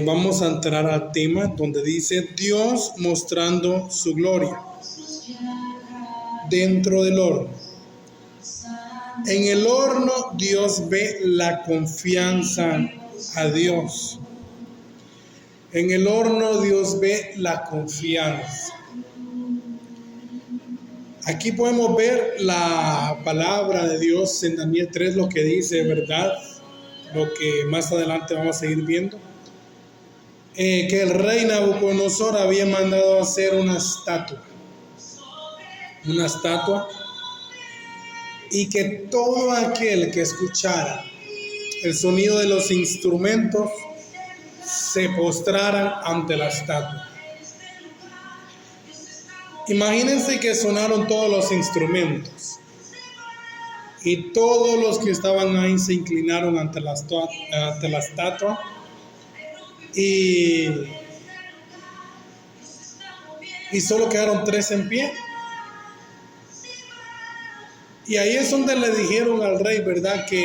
Vamos a entrar al tema donde dice Dios mostrando su gloria dentro del horno. En el horno Dios ve la confianza a Dios. En el horno Dios ve la confianza. Aquí podemos ver la palabra de Dios en Daniel 3, lo que dice, ¿verdad? Lo que más adelante vamos a seguir viendo. Que el rey Nabucodonosor había mandado hacer una estatua, y que todo aquel que escuchara el sonido de los instrumentos se postraran ante la estatua. Imagínense que sonaron todos los instrumentos y todos los que estaban ahí se inclinaron ante la estatua y solo quedaron 3 en pie. Y ahí es donde le dijeron al rey, ¿verdad? Que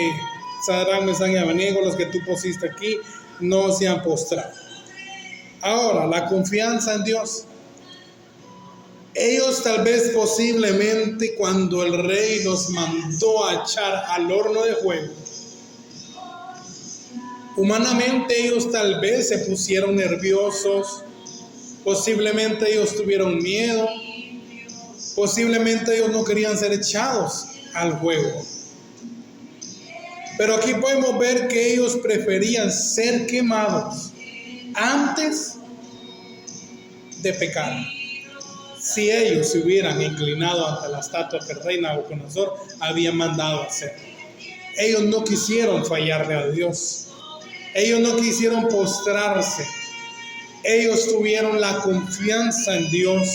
Sadrach, Mesach y Abednego, los que tú pusiste aquí, no se han postrado. Ahora, la confianza en Dios. Ellos tal vez posiblemente cuando el rey los mandó a echar al horno de fuego, humanamente ellos tal vez se pusieron nerviosos, posiblemente ellos tuvieron miedo, posiblemente ellos no querían ser echados al fuego. Pero aquí podemos ver que ellos preferían ser quemados antes de pecar. Si ellos se hubieran inclinado ante la estatua que el rey Nabucodonosor había mandado hacer. Ellos no quisieron fallarle a Dios. Ellos no quisieron postrarse. Ellos tuvieron la confianza en Dios.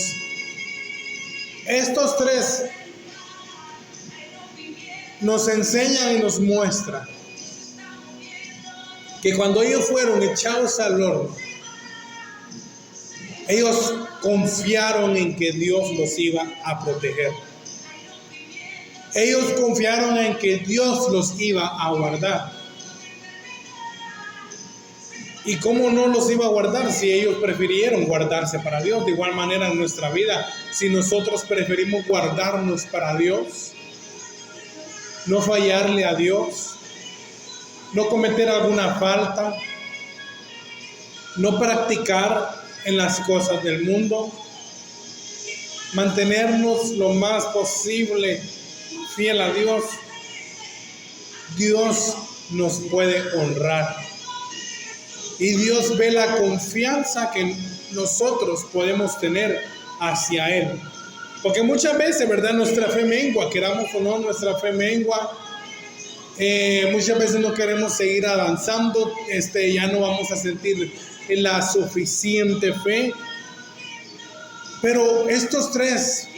Estos 3 nos enseñan y nos muestran que cuando ellos fueron echados al horno, ellos confiaron en que Dios los iba a proteger. Ellos confiaron en que Dios los iba a guardar. ¿Y cómo no los iba a guardar si ellos prefirieron guardarse para Dios? De igual manera en nuestra vida, si nosotros preferimos guardarnos para Dios, no fallarle a Dios, no cometer alguna falta, no practicar en las cosas del mundo, mantenernos lo más posible fiel a Dios, Dios nos puede honrar. Y Dios ve la confianza que nosotros podemos tener hacia Él. Porque muchas veces, ¿verdad? Nuestra fe mengua, queramos o no, nuestra fe mengua. Muchas veces no queremos seguir avanzando, ya no vamos a sentir la suficiente fe. Pero estas 3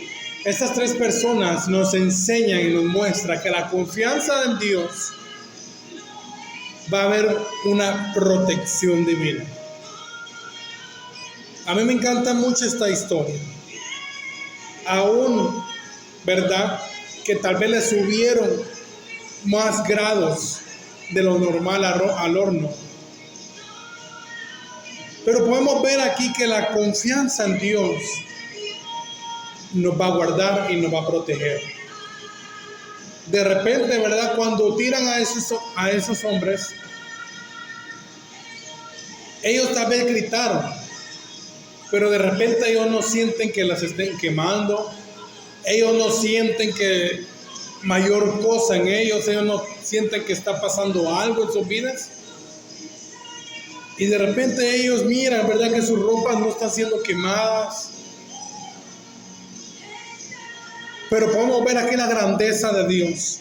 personas nos enseñan y nos muestran que la confianza en Dios va a haber una protección divina. A mí me encanta mucho esta historia. Aún, ¿verdad? Que tal vez le subieron más grados de lo normal al horno. Pero podemos ver aquí que la confianza en Dios nos va a guardar y nos va a proteger. De repente, ¿verdad? Cuando tiran a esos hombres, ellos tal vez gritaron, pero de repente ellos no sienten que las estén quemando, ellos no sienten que mayor cosa en ellos no sienten que está pasando algo en sus vidas. Y de repente ellos miran, ¿verdad? Que sus ropas no están siendo quemadas. Pero podemos ver aquí la grandeza de Dios.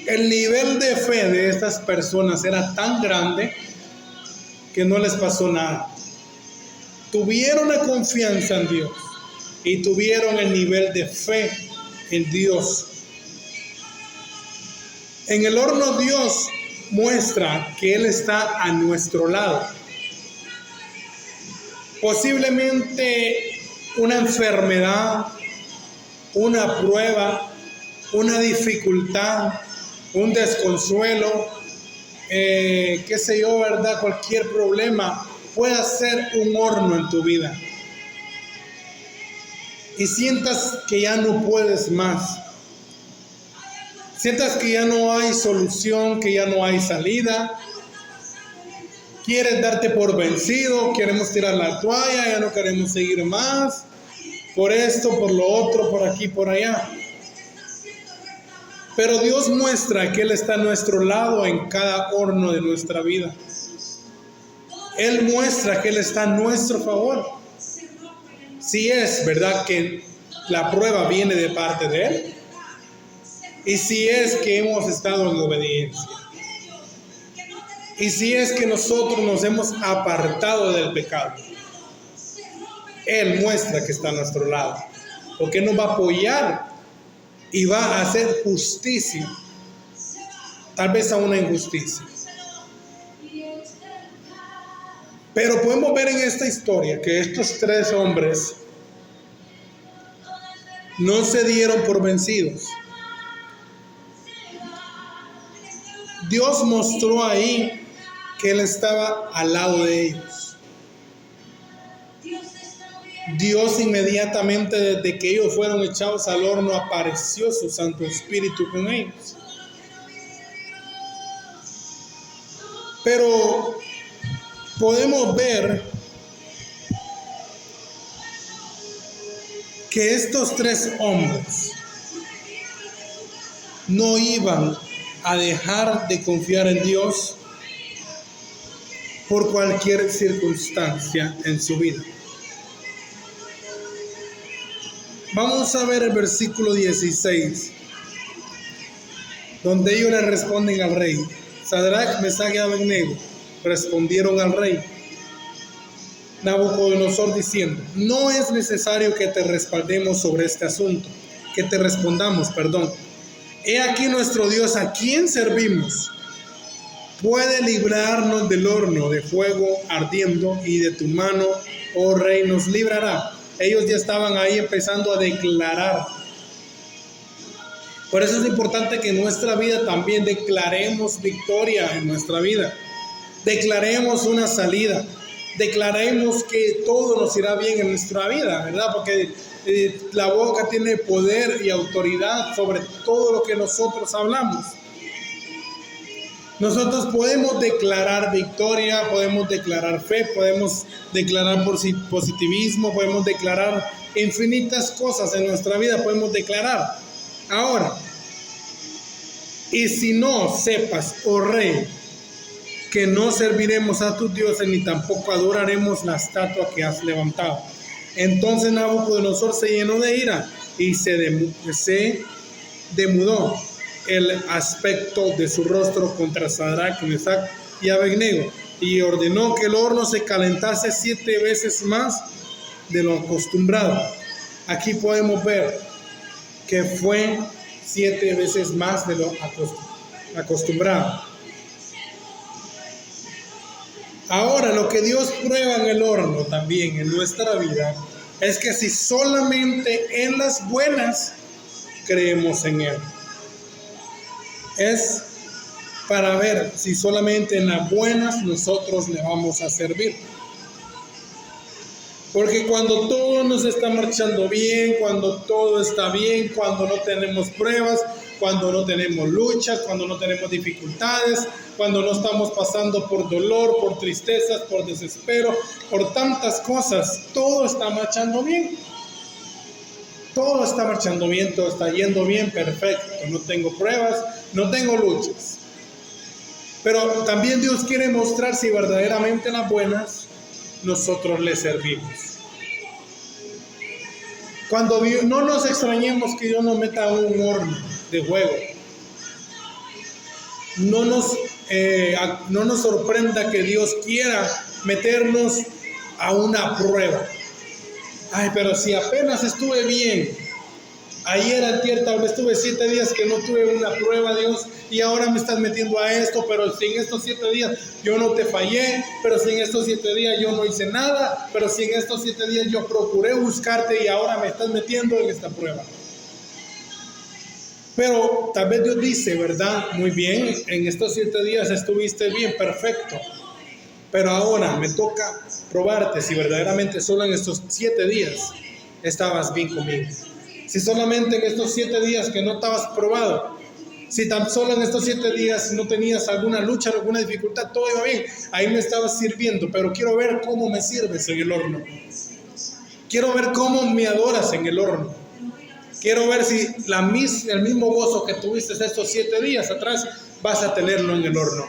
El nivel de fe de estas personas era tan grande que no les pasó nada. Tuvieron la confianza en Dios y tuvieron el nivel de fe en Dios. En el horno Dios muestra que Él está a nuestro lado. Posiblemente una enfermedad, una prueba, una dificultad, un desconsuelo, qué sé yo, ¿verdad? Cualquier problema pueda ser un horno en tu vida. Y sientas que ya no puedes más. Sientas que ya no hay solución, que ya no hay salida. Quieres darte por vencido, queremos tirar la toalla, ya no queremos seguir más. Por esto, por lo otro, por aquí, por allá. Pero Dios muestra que Él está a nuestro lado en cada horno de nuestra vida. Él muestra que Él está a nuestro favor. Si es verdad que la prueba viene de parte de Él, y si es que hemos estado en obediencia, y si es que nosotros nos hemos apartado del pecado, Él muestra que está a nuestro lado, porque nos va a apoyar y va a hacer justicia, tal vez a una injusticia. Pero podemos ver en esta historia que estos tres hombres no se dieron por vencidos. Dios mostró ahí que Él estaba al lado de ellos. Dios inmediatamente desde que ellos fueron echados al horno apareció su Santo Espíritu con ellos. Pero podemos ver que estos tres hombres no iban a dejar de confiar en Dios por cualquier circunstancia en su vida. Vamos a ver el versículo 16, donde ellos le responden al rey. Sadrach, Mesach y Abednego respondieron al rey Nabucodonosor diciendo: no es necesario que te respaldemos sobre este asunto, que te respondamos, perdón. He aquí nuestro Dios, a quien servimos, puede librarnos del horno de fuego ardiendo, y de tu mano, oh rey, nos librará. Ellos ya estaban ahí empezando a declarar. Por eso es importante que en nuestra vida también declaremos victoria en nuestra vida. Declaremos una salida. Declaremos que todo nos irá bien en nuestra vida, ¿verdad? Porque la boca tiene poder y autoridad sobre todo lo que nosotros hablamos. Nosotros podemos declarar victoria, podemos declarar fe, podemos declarar positivismo, podemos declarar infinitas cosas en nuestra vida, podemos declarar. Ahora, y si no sepas, oh rey, que no serviremos a tus dioses ni tampoco adoraremos la estatua que has levantado. Entonces Nabucodonosor se llenó de ira y se demudó el aspecto de su rostro contra Sadrach, Mesach y Abednego, y ordenó que el horno se calentase 7 veces más de lo acostumbrado. Aquí podemos ver que fue 7 veces más de lo acostumbrado. Ahora, lo que Dios prueba en el horno también en nuestra vida es que si solamente en las buenas creemos en Él. Es para ver si solamente en las buenas nosotros le vamos a servir. Porque cuando todo nos está marchando bien, cuando todo está bien, cuando no tenemos pruebas, cuando no tenemos luchas, cuando no tenemos dificultades, cuando no estamos pasando por dolor, por tristezas, por desespero, por tantas cosas, todo está marchando bien. Todo está marchando bien, todo está yendo bien, perfecto. No tengo pruebas, no tengo luchas. Pero también Dios quiere mostrar si verdaderamente en las buenas nosotros le servimos. Cuando no nos extrañemos que Dios nos meta a un horno de fuego. No nos sorprenda que Dios quiera meternos a una prueba. Ay, pero si apenas estuve bien. Ayer, antier, tal vez estuve 7 días que no tuve una prueba, Dios, y ahora me estás metiendo a esto, pero si en estos 7 días yo no te fallé, pero si en estos 7 días yo no hice nada, pero si en estos 7 días yo procuré buscarte y ahora me estás metiendo en esta prueba. Pero tal vez Dios dice, ¿verdad? Muy bien, en estos 7 días estuviste bien, perfecto. Pero ahora me toca probarte si verdaderamente solo en estos 7 días estabas bien conmigo. Si solamente en estos 7 días que no estabas probado, si tan solo en estos 7 días no tenías alguna lucha, alguna dificultad, todo iba bien, ahí me estabas sirviendo, pero quiero ver cómo me sirves en el horno. Quiero ver cómo me adoras en el horno. Quiero ver si el mismo gozo que tuviste estos 7 días atrás vas a tenerlo en el horno.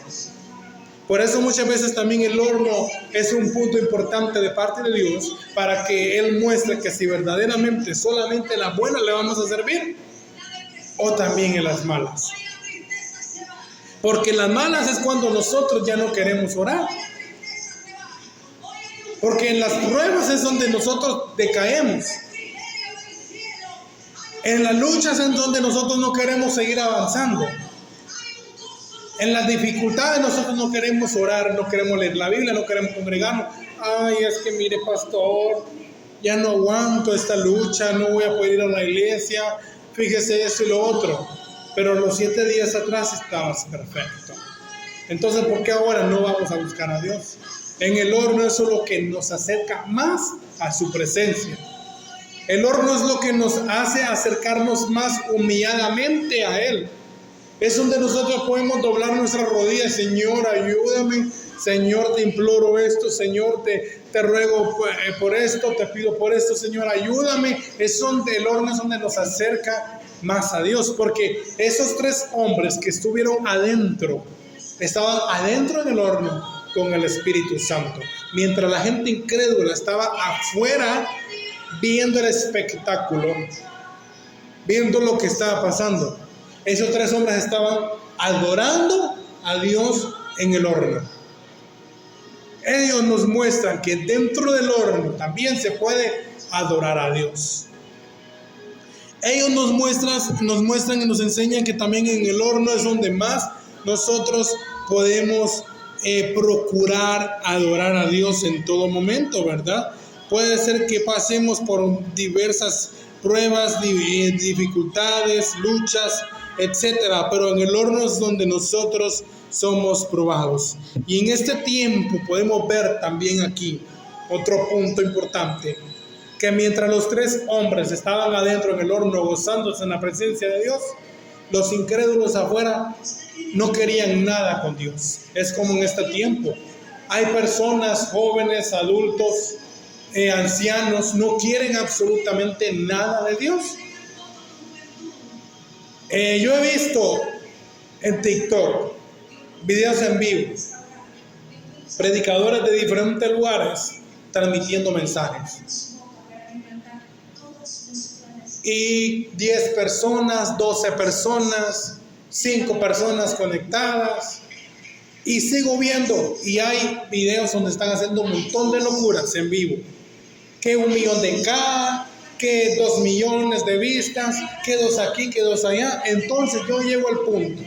Por eso muchas veces también el horno es un punto importante de parte de Dios para que Él muestre que si verdaderamente solamente en las buenas le vamos a servir o también en las malas. Porque en las malas es cuando nosotros ya no queremos orar. Porque en las pruebas es donde nosotros decaemos. En las luchas es donde nosotros no queremos seguir avanzando. En las dificultades nosotros no queremos orar, no queremos leer la Biblia, no queremos congregarnos. Ay, es que mire, pastor, ya no aguanto esta lucha, no voy a poder ir a la iglesia, fíjese esto y lo otro. Pero los 7 días atrás estabas perfecto. Entonces, ¿por qué ahora no vamos a buscar a Dios? En el horno eso es lo que nos acerca más a su presencia. El horno es lo que nos hace acercarnos más humilladamente a Él. Es donde nosotros podemos doblar nuestras rodillas. Señor, ayúdame. Señor, te imploro esto. Señor, te ruego por esto. Te pido por esto. Señor, ayúdame. Es donde el horno es donde nos acerca más a Dios. Porque esos 3 hombres que estuvieron adentro, estaban adentro en el horno con el Espíritu Santo. Mientras la gente incrédula estaba afuera viendo el espectáculo, viendo lo que estaba pasando. Esos 3 hombres estaban adorando a Dios en el horno. Ellos nos muestran que dentro del horno también se puede adorar a Dios. Ellos nos muestran y nos enseñan que también en el horno es donde más nosotros podemos procurar adorar a Dios en todo momento, ¿verdad? Puede ser que pasemos por diversas pruebas, dificultades, luchas, etcétera, pero en el horno es donde nosotros somos probados. Y en este tiempo podemos ver también aquí otro punto importante, que mientras los 3 hombres estaban adentro en el horno gozándose en la presencia de Dios, los incrédulos afuera no querían nada con Dios. Es como en este tiempo. Hay personas, jóvenes, adultos, ancianos, no quieren absolutamente nada de Dios. Yo he visto en TikTok videos en vivo, predicadores de diferentes lugares transmitiendo mensajes. Y 10 personas, 12 personas, 5 personas conectadas. Y sigo viendo, y hay videos donde están haciendo un montón de locuras en vivo. Que 1 millón de K, que 2 millones de vistas, que 2 aquí, que 2 allá. Entonces yo llego al punto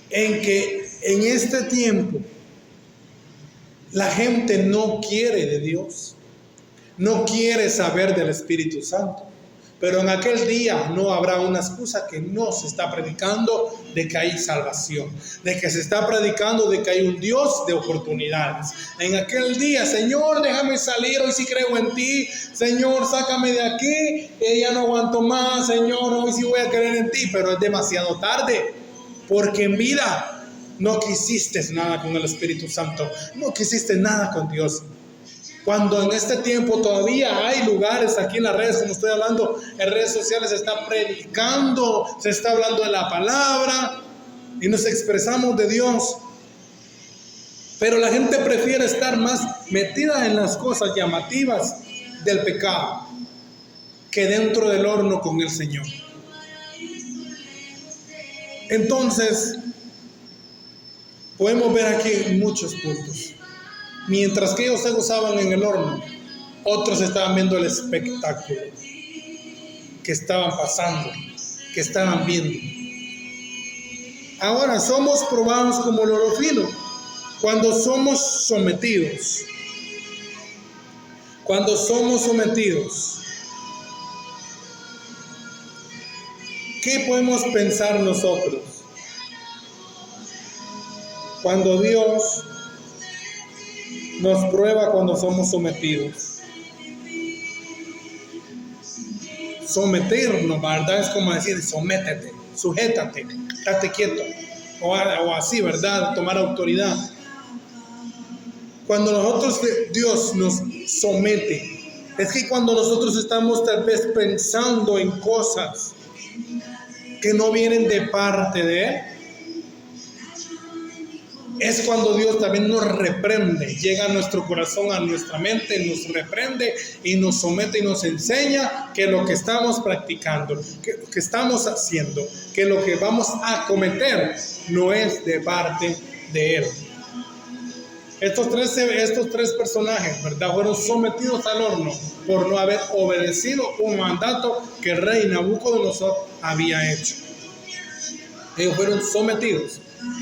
en que en este tiempo la gente no quiere de Dios, no quiere saber del Espíritu Santo. Pero en aquel día no habrá una excusa que no se está predicando de que hay salvación, de que se está predicando de que hay un Dios de oportunidades. En aquel día, Señor, déjame salir, hoy sí creo en ti. Señor, sácame de aquí, ya no aguanto más. Señor, hoy sí voy a creer en ti, pero es demasiado tarde, porque en vida no quisiste nada con el Espíritu Santo, no quisiste nada con Dios. Cuando en este tiempo todavía hay lugares aquí en las redes, como estoy hablando, en redes sociales se está predicando, se está hablando de la palabra y nos expresamos de Dios. Pero la gente prefiere estar más metida en las cosas llamativas del pecado que dentro del horno con el Señor. Entonces, podemos ver aquí muchos puntos. Mientras que ellos se gozaban en el horno, otros estaban viendo el espectáculo que estaban pasando, que estaban viendo. Ahora somos probados como el oro fino cuando somos sometidos. Cuando somos sometidos. ¿Qué podemos pensar nosotros cuando Dios nos prueba cuando somos sometidos? Someternos, ¿verdad? Es como decir, sométete, sujétate, estate quieto, o así, ¿verdad? Tomar autoridad. Cuando Dios nos somete, es que cuando nosotros estamos tal vez pensando en cosas que no vienen de parte de Él, es cuando Dios también nos reprende, llega a nuestro corazón, a nuestra mente, nos reprende y nos somete y nos enseña que lo que estamos practicando, que estamos haciendo, que lo que vamos a cometer no es de parte de Él. Estos tres personajes, ¿verdad?, fueron sometidos al horno por no haber obedecido un mandato que el rey Nabucodonosor había hecho. Ellos fueron sometidos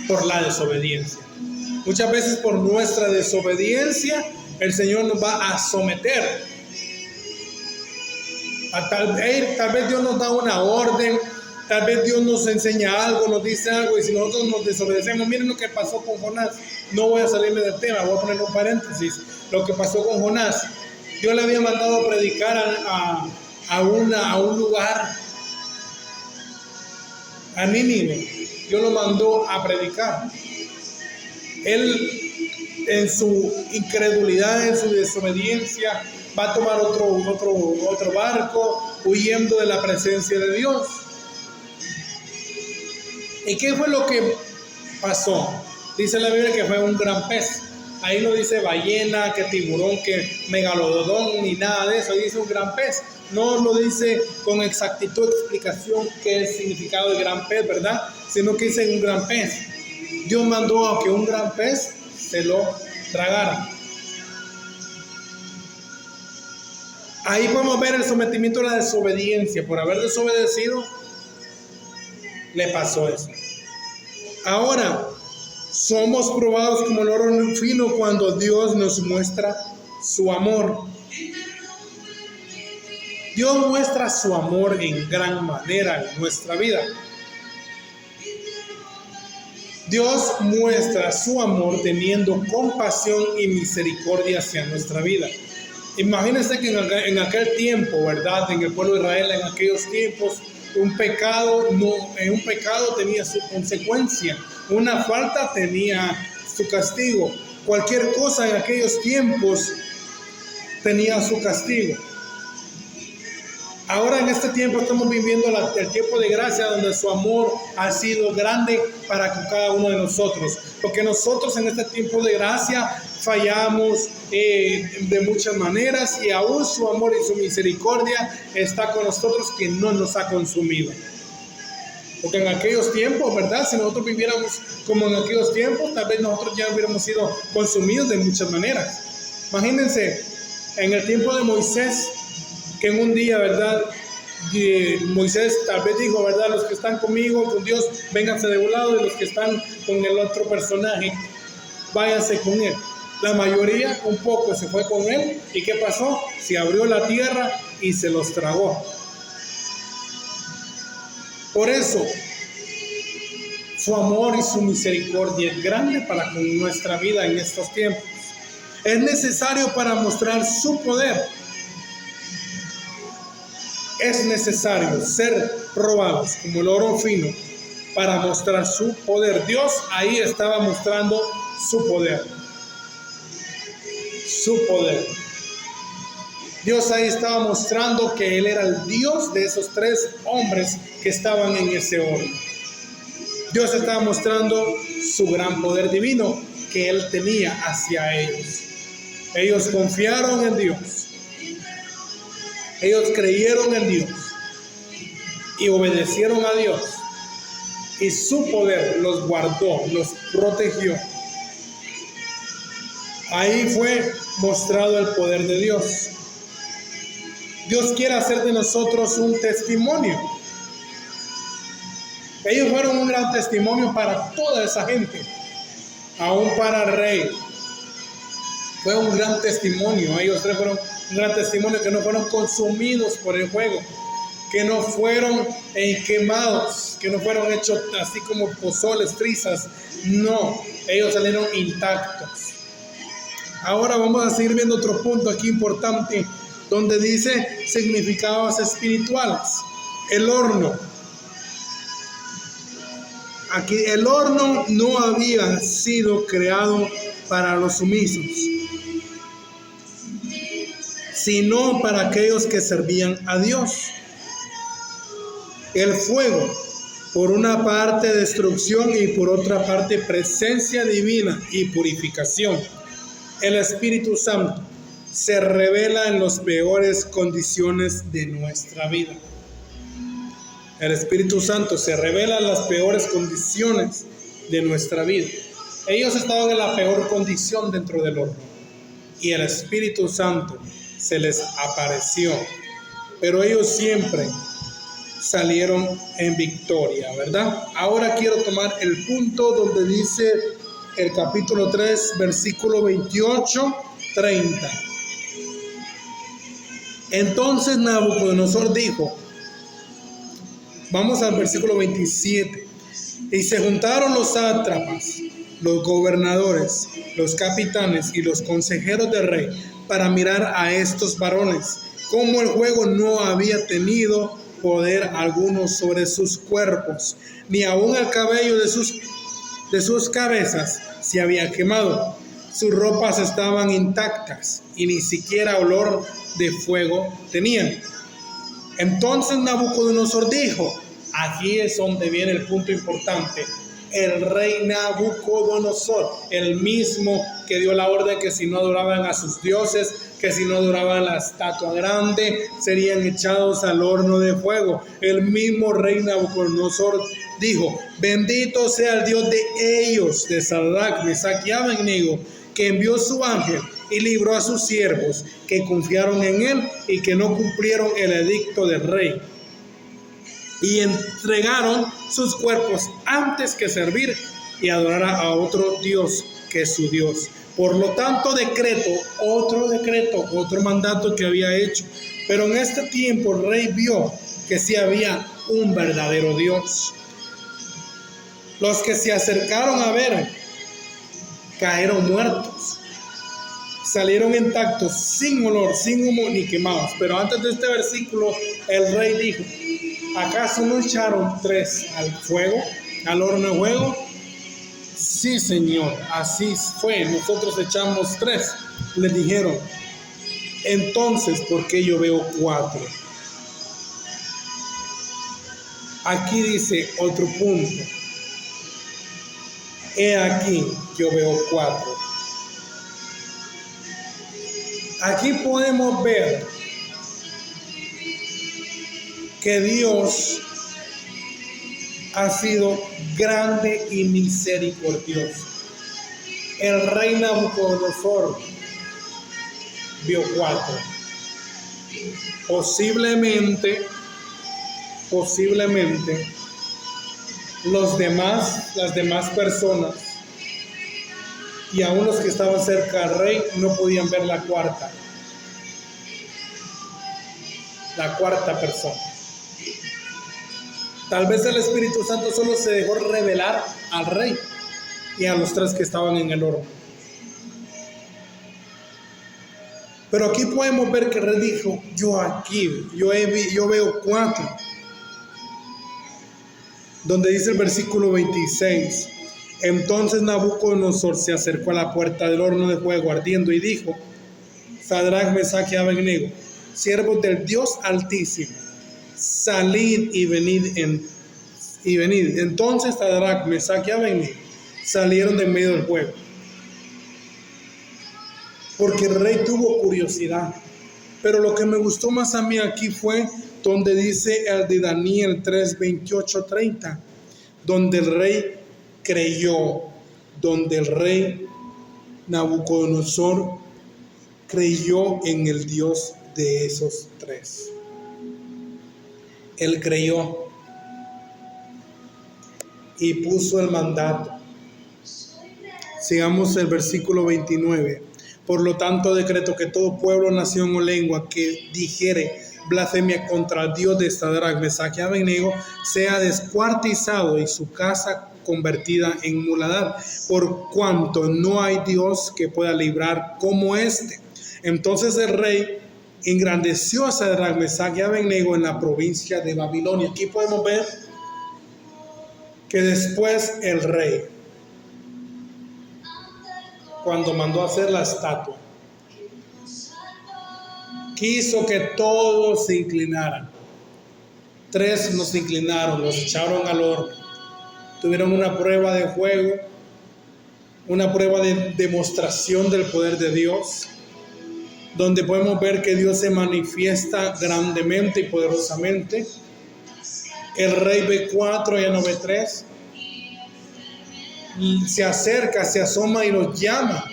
por la desobediencia. Muchas veces por nuestra desobediencia el Señor nos va a someter. Tal vez Dios nos da una orden, tal vez Dios nos enseña algo, nos dice algo, y si nosotros nos desobedecemos, miren lo que pasó con Jonás. No voy a salirme del tema, voy a poner un paréntesis. Lo que pasó con Jonás, Dios le había mandado a predicar a un lugar, a Nínive. Dios lo mandó a predicar. Él, en su incredulidad, en su desobediencia, va a tomar otro barco, huyendo de la presencia de Dios. ¿Y qué fue lo que pasó? Dice la Biblia que fue un gran pez. Ahí no dice ballena, que tiburón, que megalodón, ni nada de eso. Ahí dice un gran pez. No lo dice con exactitud, explicación qué es el significado de gran pez, ¿verdad? Sino que dice un gran pez. Dios mandó a que un gran pez se lo tragara. Ahí podemos ver el sometimiento a la desobediencia. Por haber desobedecido, le pasó eso. Ahora, somos probados como el oro fino cuando Dios nos muestra su amor. Dios muestra su amor en gran manera en nuestra vida. Dios muestra su amor teniendo compasión y misericordia hacia nuestra vida. Imagínense que en aquel tiempo, ¿verdad? En el pueblo de Israel, en aquellos tiempos, un pecado tenía su consecuencia. Una falta tenía su castigo. Cualquier cosa en aquellos tiempos tenía su castigo. Ahora en este tiempo estamos viviendo el tiempo de gracia, donde su amor ha sido grande para cada uno de nosotros. Porque nosotros en este tiempo de gracia fallamos de muchas maneras, y aún su amor y su misericordia está con nosotros, que no nos ha consumido. Porque en aquellos tiempos, ¿verdad? Si nosotros viviéramos como en aquellos tiempos, tal vez nosotros ya hubiéramos sido consumidos de muchas maneras. Imagínense, en el tiempo de Moisés, que en un día, ¿verdad? Moisés tal vez dijo, ¿verdad? Los que están conmigo, con Dios, vénganse de un lado, y los que están con el otro personaje, váyanse con él. La mayoría, un poco, se fue con él. ¿Y qué pasó? Se abrió la tierra y se los tragó. Por eso, su amor y su misericordia es grande para con nuestra vida en estos tiempos. Es necesario para mostrar su poder. Es necesario ser probados como el oro fino para mostrar su poder. Dios ahí estaba mostrando su poder. Su poder. Dios ahí estaba mostrando que Él era el Dios de esos tres hombres que estaban en ese horno. Dios estaba mostrando su gran poder divino que Él tenía hacia ellos. Ellos confiaron en Dios. Ellos creyeron en Dios y obedecieron a Dios, y su poder los guardó, los protegió. Ahí fue mostrado el poder de Dios. Dios quiere hacer de nosotros un testimonio. Ellos fueron un gran testimonio para toda esa gente, aún para el rey. Fue un gran testimonio. Ellos tres fueron un gran testimonio, que no fueron consumidos por el fuego. que no fueron quemados, que no fueron hechos así como pozoles, trizas. No, ellos salieron intactos. Ahora vamos a seguir viendo otro punto aquí importante, donde dice significados espirituales. El horno. Aquí el horno no había sido creado para los sumisos, sino para aquellos que servían a Dios. El fuego, por una parte destrucción y por otra parte presencia divina y purificación. El Espíritu Santo se revela en las peores condiciones de nuestra vida. El Espíritu Santo se revela en las peores condiciones de nuestra vida. Ellos estaban en la peor condición dentro del horno y el Espíritu Santo se les apareció, pero ellos siempre salieron en victoria, ¿verdad? Ahora quiero tomar el punto donde dice el capítulo 3, versículo 28, 30. Entonces Nabucodonosor dijo, vamos al versículo 27, y se juntaron los sátrapas, los gobernadores, los capitanes y los consejeros del rey para mirar a estos varones, como el fuego no había tenido poder alguno sobre sus cuerpos, ni aun el cabello de sus cabezas se había quemado. Sus ropas estaban intactas y ni siquiera olor de fuego tenían. Entonces Nabucodonosor dijo, aquí es donde viene el punto importante. El rey Nabucodonosor, el mismo que dio la orden que si no adoraban a sus dioses, que si no adoraban la estatua grande, serían echados al horno de fuego. El mismo rey Nabucodonosor dijo, bendito sea el Dios de ellos, de Sadrach, Mesach y Abednego, que envió su ángel y libró a sus siervos que confiaron en él y que no cumplieron el edicto del rey, y entregaron sus cuerpos antes que servir y adorar a otro Dios que su Dios. Por lo tanto, otro mandato que había hecho. Pero en este tiempo el rey vio que sí había un verdadero Dios. Los que se acercaron a ver cayeron muertos. Salieron intactos, sin olor, sin humo ni quemados. Pero antes de este versículo, el rey dijo, ¿acaso no echaron 3 al fuego, al horno de fuego? Sí, Señor, así fue. Nosotros echamos 3. Les dijeron. Entonces, ¿por qué yo veo 4? Aquí dice otro punto. He aquí, yo veo 4. Aquí podemos ver que Dios ha sido grande y misericordioso. El rey Nabucodonosor vio 4. Posiblemente las demás personas y aún los que estaban cerca del rey no podían ver la cuarta persona. Tal vez el Espíritu Santo solo se dejó revelar al rey y a los 3 que estaban en el horno. Pero aquí podemos ver que el rey dijo, yo veo 4. Donde dice el versículo 26, entonces Nabucodonosor se acercó a la puerta del horno de fuego ardiendo y dijo, Sadrach, Mesach y Abednego, siervos del Dios Altísimo, salid y venid. Entonces Sadrach, Mesach y Abednego salieron de medio del fuego, porque el rey tuvo curiosidad. Pero lo que me gustó más a mí aquí fue donde dice el de Daniel 3, 28, 30, donde el rey creyó, donde el rey Nabucodonosor creyó en el Dios de esos 3. Él creyó y puso el mandato. Sigamos el versículo 29. Por lo tanto, decreto que todo pueblo, nación o lengua que dijere blasfemia contra el Dios de Sadrach, Mesach y Abednego, sea descuartizado y su casa convertida en muladar, por cuanto no hay Dios que pueda librar como este. Entonces el rey engrandeció a Sadrach, Mesach y Abednego en la provincia de Babilonia. Aquí podemos ver que después el rey, cuando mandó hacer la estatua, quiso que todos se inclinaran. 3 no se inclinaron, los echaron al horno. Tuvieron una prueba de fuego, una prueba de demostración del poder de Dios, donde podemos ver que Dios se manifiesta grandemente y poderosamente. El rey ve 4, ya no ve 3. Se acerca, se asoma y los llama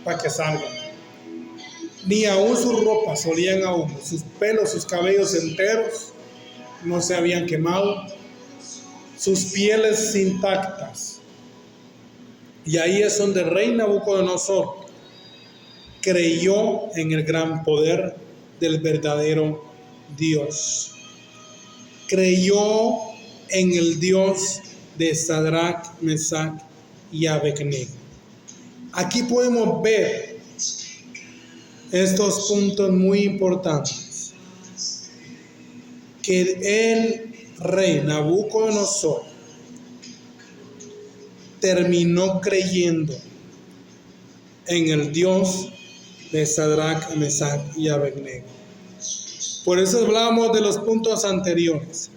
para que salgan. Ni aún sus ropas olían a humo, sus pelos, sus cabellos enteros no se habían quemado, sus pieles intactas. Y ahí es donde el rey Nabucodonosor creyó en el gran poder del verdadero Dios. Creyó en el Dios de Sadrach, Mesach y Abednego. Aquí podemos ver estos puntos muy importantes, que el rey Nabucodonosor terminó creyendo en el Dios de Sadrach, Mesach y Abednego. Por eso hablamos de los puntos anteriores,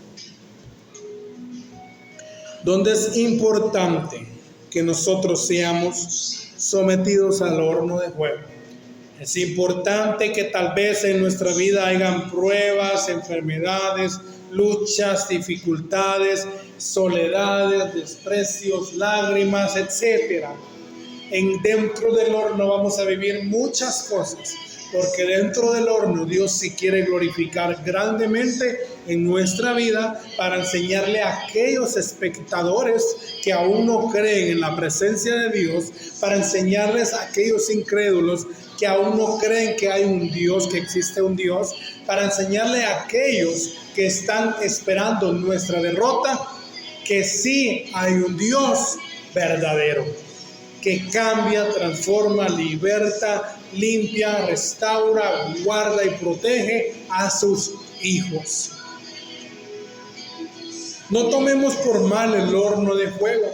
donde es importante que nosotros seamos sometidos al horno de fuego. Es importante que tal vez en nuestra vida hayan pruebas, enfermedades, luchas, dificultades, soledades, desprecios, lágrimas, etc. Dentro del horno vamos a vivir muchas cosas, porque dentro del horno Dios sí quiere glorificar grandemente en nuestra vida para enseñarle a aquellos espectadores que aún no creen en la presencia de Dios, para enseñarles a aquellos incrédulos que aún no creen que hay un Dios, que existe un Dios, para enseñarle a aquellos que están esperando nuestra derrota, que sí hay un Dios verdadero, que cambia, transforma, liberta, limpia, restaura, guarda y protege a sus hijos. No tomemos por mal el horno de fuego.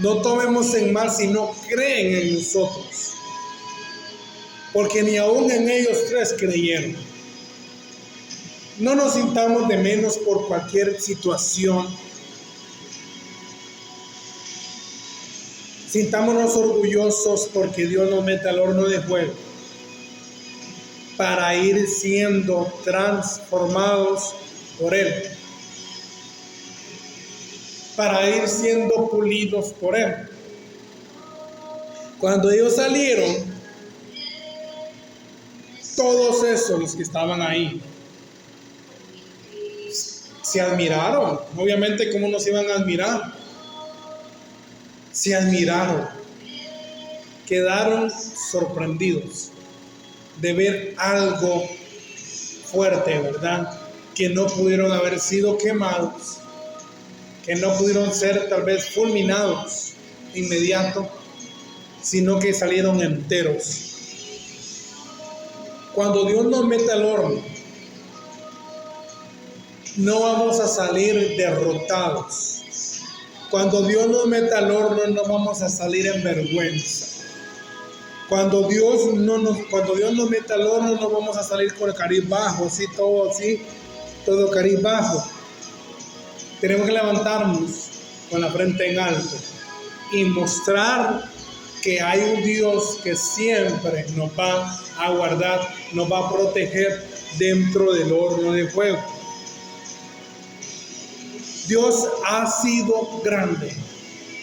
No tomemos en mal si no creen en nosotros, porque ni aún en ellos 3 creyeron. No nos sintamos de menos por cualquier situación. Sintámonos orgullosos porque Dios nos mete al horno de fuego para ir siendo transformados por Él, para ir siendo pulidos por Él. Cuando ellos salieron, todos esos, los que estaban ahí, se admiraron. Obviamente, ¿cómo nos iban a admirar? Se admiraron, quedaron sorprendidos de ver algo fuerte, ¿verdad? Que no pudieron haber sido quemados, que no pudieron ser tal vez fulminados inmediato, sino que salieron enteros. Cuando Dios nos mete al horno, no vamos a salir derrotados. Cuando Dios nos mete al horno, no vamos a salir en vergüenza. Cuando Dios nos mete al horno, no vamos a salir con el cariz bajo, así, todo cariz bajo. Tenemos que levantarnos con la frente en alto y mostrar que hay un Dios que siempre nos va a guardar, nos va a proteger dentro del horno de fuego. Dios ha sido grande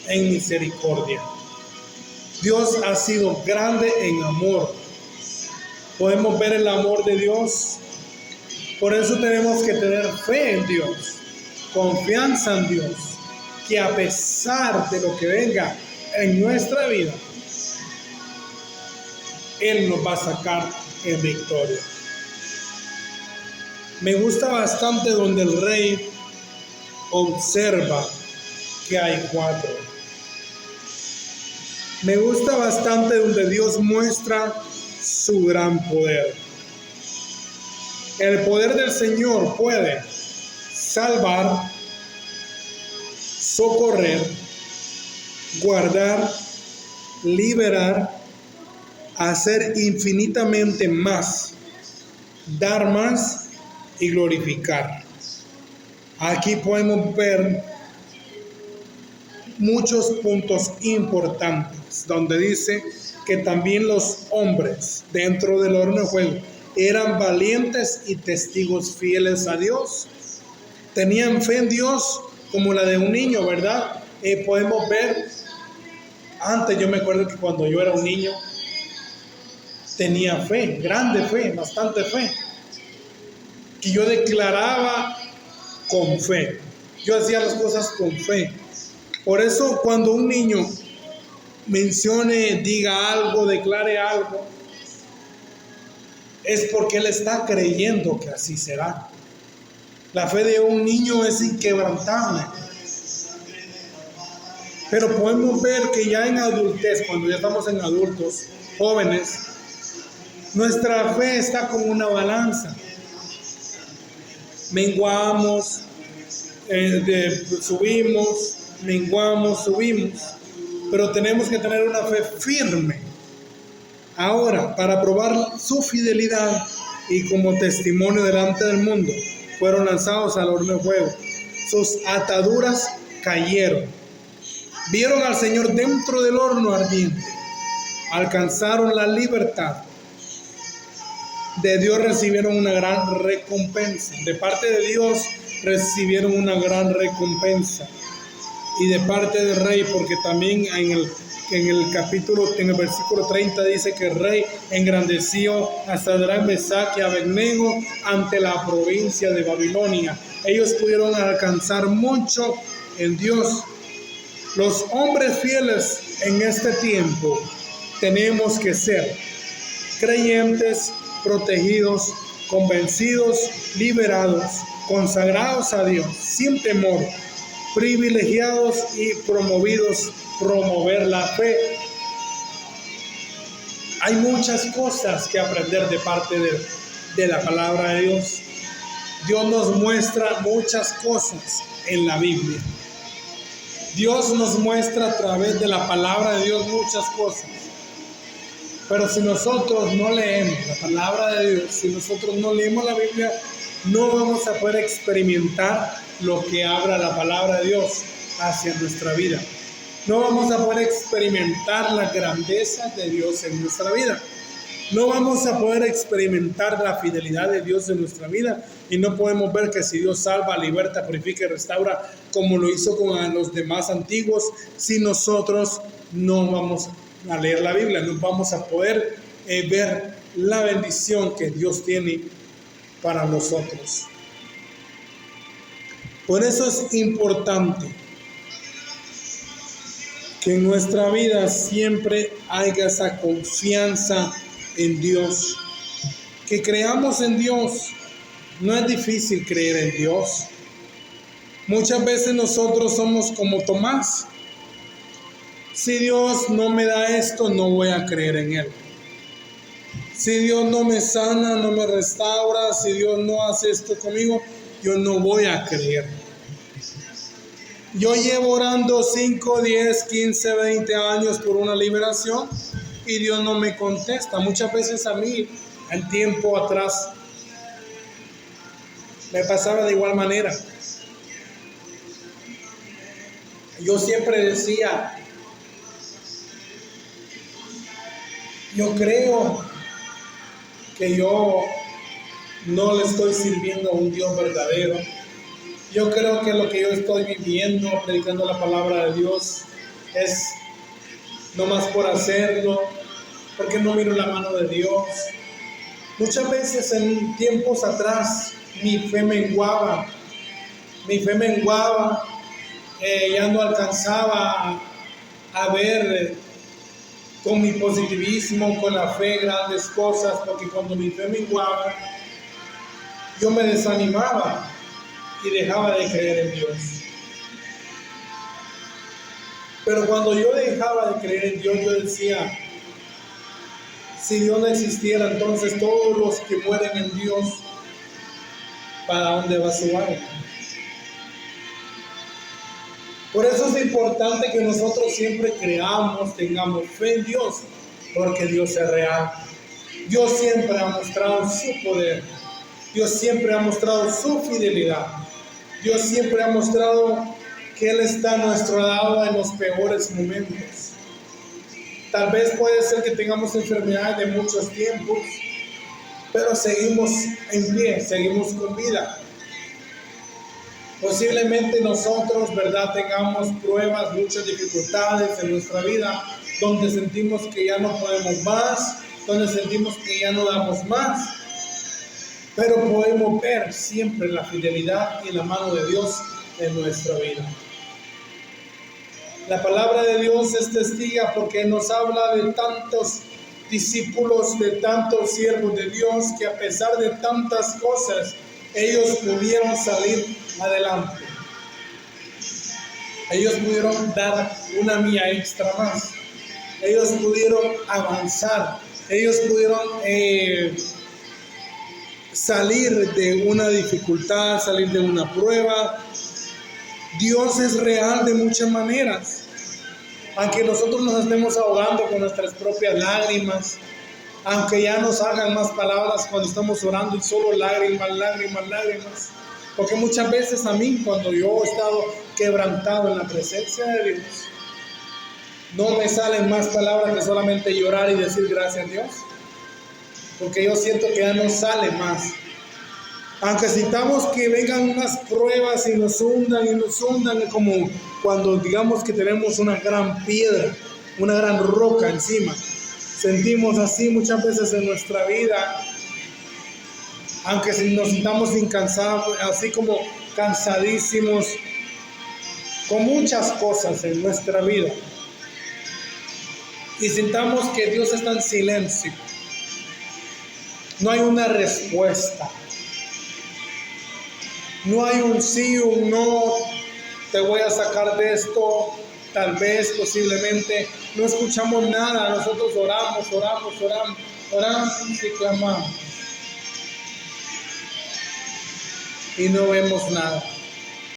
en misericordia. Dios ha sido grande en amor. Podemos ver el amor de Dios. Por eso tenemos que tener fe en Dios, confianza en Dios, que a pesar de lo que venga en nuestra vida, Él nos va a sacar en victoria. Me gusta bastante donde el rey observa que hay 4. Me gusta bastante donde Dios muestra su gran poder. El poder del Señor puede salvar, socorrer, guardar, liberar, hacer infinitamente más, dar más y glorificar. Aquí podemos ver muchos puntos importantes donde dice que también los hombres dentro del horno de fuego eran valientes y testigos fieles a Dios. Tenían fe en Dios como la de un niño, ¿verdad? Podemos ver, antes yo me acuerdo que cuando yo era un niño tenía fe, grande fe, bastante fe, que yo declaraba con fe. Yo hacía las cosas con fe. Por eso cuando un niño mencione, diga algo, declare algo, es porque él está creyendo que así será. La fe de un niño es inquebrantable. Pero podemos ver que ya en adultez, cuando ya estamos en adultos, jóvenes, nuestra fe está como una balanza. Menguamos, subimos, menguamos, subimos. Pero tenemos que tener una fe firme. Ahora, para probar su fidelidad y como testimonio delante del mundo, fueron lanzados al horno de fuego. Sus ataduras cayeron. Vieron al Señor dentro del horno ardiente. Alcanzaron la libertad. De Dios recibieron una gran recompensa. De parte de Dios recibieron una gran recompensa. Y de parte del rey, porque también en el versículo 30 dice que el rey engrandeció a Sadrach, Mesach y Abednego ante la provincia de Babilonia. Ellos pudieron alcanzar mucho en Dios. Los hombres fieles en este tiempo tenemos que ser creyentes, protegidos, convencidos, liberados, consagrados a Dios, sin temor, privilegiados y promovidos, promover la fe. Hay muchas cosas que aprender de parte de la palabra de Dios. Dios nos muestra muchas cosas en la Biblia. Dios nos muestra a través de la palabra de Dios muchas cosas. Pero si nosotros no leemos la palabra de Dios, si nosotros no leemos la Biblia, no vamos a poder experimentar lo que habla la palabra de Dios hacia nuestra vida. No vamos a poder experimentar la grandeza de Dios en nuestra vida. No vamos a poder experimentar la fidelidad de Dios en nuestra vida. Y no podemos ver que si Dios salva, liberta, purifica y restaura, como lo hizo con los demás antiguos, si nosotros no vamos a leer la Biblia, no vamos a poder ver la bendición que Dios tiene para nosotros. Por eso es importante que en nuestra vida siempre haya esa confianza en Dios, que creamos en Dios. No es difícil creer en Dios. Muchas veces nosotros somos como Tomás. Si Dios no me da esto, no voy a creer en Él. Si Dios no me sana, no me restaura, si Dios no hace esto conmigo, yo no voy a creer. Yo llevo orando 5, 10, 15, 20 años por una liberación y Dios no me contesta. Muchas veces a mí, el tiempo atrás, me pasaba de igual manera. Yo siempre decía, yo creo que yo no le estoy sirviendo a un Dios verdadero. Yo creo que lo que yo estoy viviendo, predicando la palabra de Dios, es no más por hacerlo, porque no miro la mano de Dios. Muchas veces en tiempos atrás mi fe menguaba, ya no alcanzaba a ver con mi positivismo, con la fe, grandes cosas, porque cuando mi fe menguaba, yo me desanimaba y dejaba de creer en Dios. Pero cuando yo dejaba de creer en Dios, yo decía, si Dios no existiera, entonces todos los que mueren en Dios, ¿para dónde va su alma? Por eso es importante que nosotros siempre creamos, tengamos fe en Dios, porque Dios es real. Dios siempre ha mostrado su poder. Dios siempre ha mostrado su fidelidad. Dios siempre ha mostrado que Él está a nuestro lado en los peores momentos. Tal vez puede ser que tengamos enfermedades de muchos tiempos, pero seguimos en pie, seguimos con vida. Posiblemente nosotros, ¿verdad?, tengamos pruebas, muchas dificultades en nuestra vida, donde sentimos que ya no podemos más, donde sentimos que ya no damos más, pero podemos ver siempre la fidelidad y la mano de Dios en nuestra vida. La palabra de Dios es testiga porque nos habla de tantos discípulos, de tantos siervos de Dios, que a pesar de tantas cosas, ellos pudieron salir adelante. Ellos pudieron dar una milla extra más. Ellos pudieron avanzar. Ellos pudieron salir de una dificultad, salir de una prueba. Dios es real de muchas maneras. Aunque nosotros nos estemos ahogando con nuestras propias lágrimas, aunque ya nos hagan más palabras cuando estamos orando y solo lágrimas, lágrimas, lágrimas. Porque muchas veces a mí, cuando yo he estado quebrantado en la presencia de Dios, no me salen más palabras que solamente llorar y decir gracias a Dios. Porque yo siento que ya no sale más. Aunque sintamos que vengan unas pruebas y nos hundan, como cuando digamos que tenemos una gran piedra, una gran roca encima. Sentimos así muchas veces en nuestra vida, aunque nos sintamos incansables, así como cansadísimos, con muchas cosas en nuestra vida. Y sintamos que Dios está en silencio. No hay una respuesta. No hay un sí, un no, te voy a sacar de esto, tal vez, posiblemente. No escuchamos nada, nosotros oramos y clamamos. Y no vemos nada.